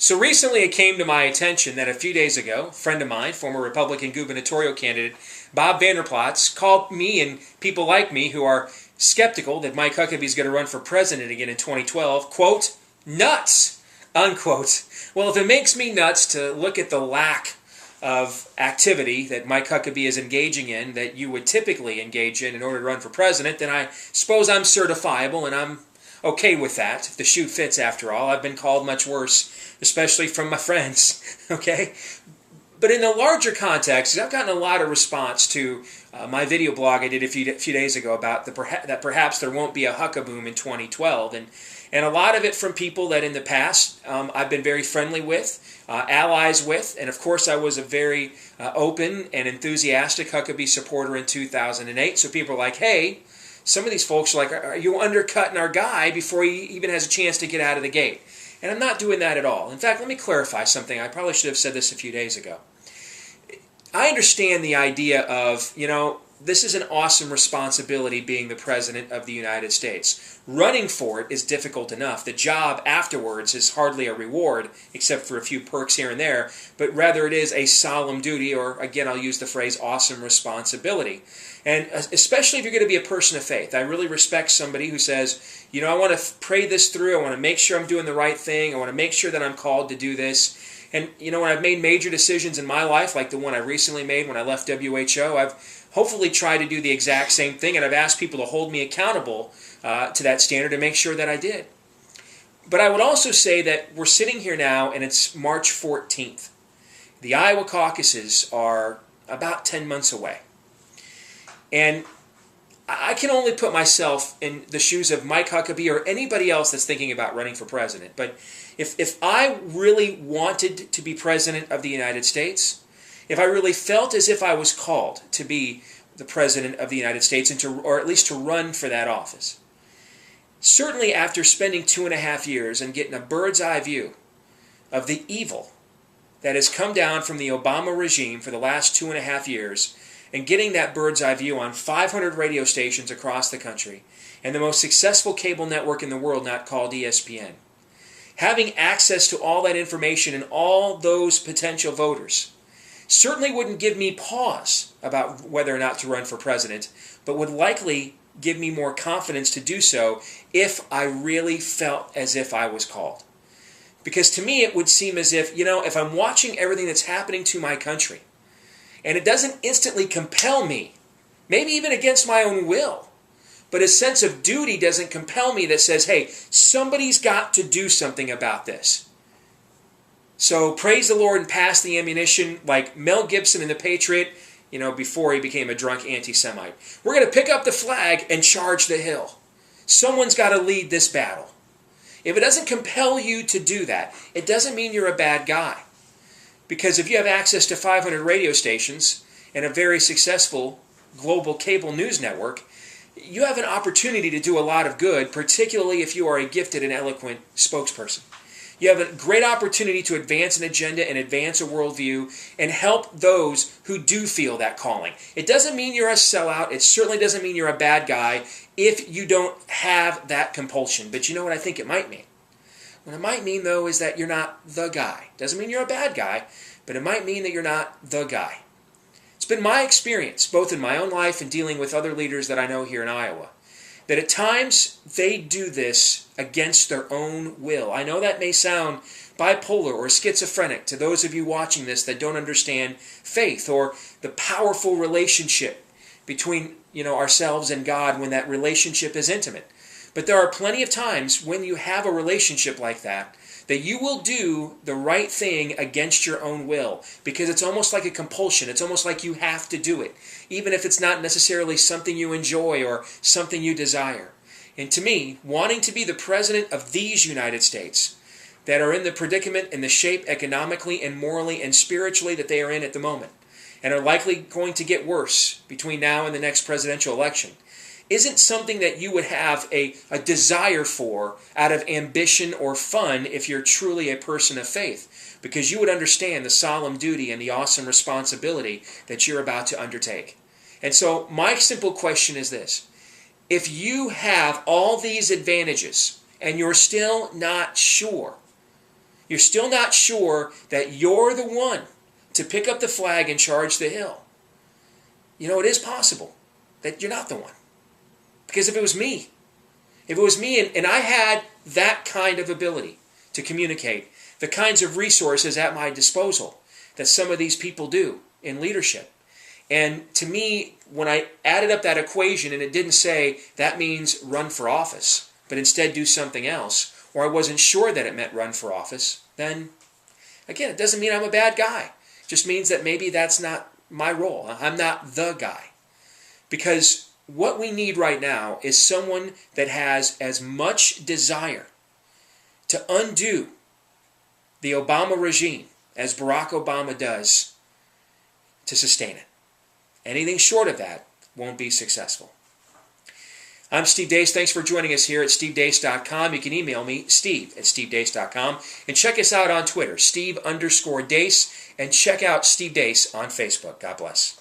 So recently it came to my attention that a few days ago, a friend of mine, former Republican gubernatorial candidate Bob Vanderplatz, called me and people like me who are skeptical that Mike Huckabee is going to run for president again in 2012, quote, nuts, unquote. Well, if it makes me nuts to look at the lack of activity that Mike Huckabee is engaging in that you would typically engage in order to run for president, then I suppose I'm certifiable and I'm okay with that. If the shoe fits, after all. I've been called much worse, especially from my friends, okay? But in the larger context, I've gotten a lot of response to my video blog I did a few days ago about that perhaps there won't be a Huckaboom in 2012. And a lot of it from people that in the past I've been very friendly with, allies with, and of course I was a very open and enthusiastic Huckabee supporter in 2008. So people are like, hey, some of these folks are like, are you undercutting our guy before he even has a chance to get out of the gate? And I'm not doing that at all. In fact, let me clarify something. I probably should have said this a few days ago. I understand the idea of, this is an awesome responsibility being the President of the United States. Running for it is difficult enough. The job afterwards is hardly a reward, except for a few perks here and there, but rather it is a solemn duty, or again, I'll use the phrase awesome responsibility. And especially if you're going to be a person of faith. I really respect somebody who says, I want to pray this through, I want to make sure I'm doing the right thing, I want to make sure that I'm called to do this. And, when I've made major decisions in my life, like the one I recently made when I left WHO, I've hopefully tried to do the exact same thing, and I've asked people to hold me accountable to that standard and make sure that I did. But I would also say that we're sitting here now, and it's March 14th. The Iowa caucuses are about 10 months away. And I can only put myself in the shoes of Mike Huckabee or anybody else that's thinking about running for president. But if I really wanted to be president of the United States, if I really felt as if I was called to be the president of the United States, or at least to run for that office, certainly after spending 2.5 years and getting a bird's eye view of the evil that has come down from the Obama regime for the last 2.5 years, and getting that bird's eye view on 500 radio stations across the country, and the most successful cable network in the world not called ESPN, having access to all that information and all those potential voters, certainly wouldn't give me pause about whether or not to run for president, but would likely give me more confidence to do so if I really felt as if I was called. Because to me it would seem as if, if I'm watching everything that's happening to my country, and it doesn't instantly compel me, maybe even against my own will, but a sense of duty doesn't compel me that says, hey, somebody's got to do something about this. So praise the Lord and pass the ammunition like Mel Gibson in The Patriot, before he became a drunk anti-Semite. We're going to pick up the flag and charge the hill. Someone's got to lead this battle. If it doesn't compel you to do that, it doesn't mean you're a bad guy. Because if you have access to 500 radio stations and a very successful global cable news network, you have an opportunity to do a lot of good, particularly if you are a gifted and eloquent spokesperson. You have a great opportunity to advance an agenda and advance a worldview and help those who do feel that calling. It doesn't mean you're a sellout. It certainly doesn't mean you're a bad guy if you don't have that compulsion. But you know what I think it might mean? What it might mean, though, is that you're not the guy. Doesn't mean you're a bad guy, but it might mean that you're not the guy. It's been my experience, both in my own life and dealing with other leaders that I know here in Iowa, that at times they do this against their own will. I know that may sound bipolar or schizophrenic to those of you watching this that don't understand faith or the powerful relationship between ourselves and God when that relationship is intimate. But there are plenty of times when you have a relationship like that you will do the right thing against your own will, because it's almost like a compulsion. It's almost like you have to do it, even if it's not necessarily something you enjoy or something you desire. And to me, wanting to be the president of these United States that are in the predicament and the shape economically and morally and spiritually that they are in at the moment, and are likely going to get worse between now and the next presidential election, isn't something that you would have a desire for out of ambition or fun if you're truly a person of faith, because you would understand the solemn duty and the awesome responsibility that you're about to undertake. And so my simple question is this: if you have all these advantages and you're still not sure, You're still not sure that you're the one to pick up the flag and charge the hill. You know, it is possible that you're not the one. Because if it was me and I had that kind of ability to communicate, the kinds of resources at my disposal that some of these people do in leadership. And to me, when I added up that equation and it didn't say that means run for office, but instead do something else, or I wasn't sure that it meant run for office, then again, it doesn't mean I'm a bad guy. It just means that maybe that's not my role. I'm not the guy. Because what we need right now is someone that has as much desire to undo the Obama regime as Barack Obama does to sustain it. Anything short of that won't be successful. I'm Steve Deace. Thanks for joining us here at stevedeace.com. You can email me, steve@stevedeace.com. And check us out on Twitter, Steve_Deace. And check out Steve Deace on Facebook. God bless.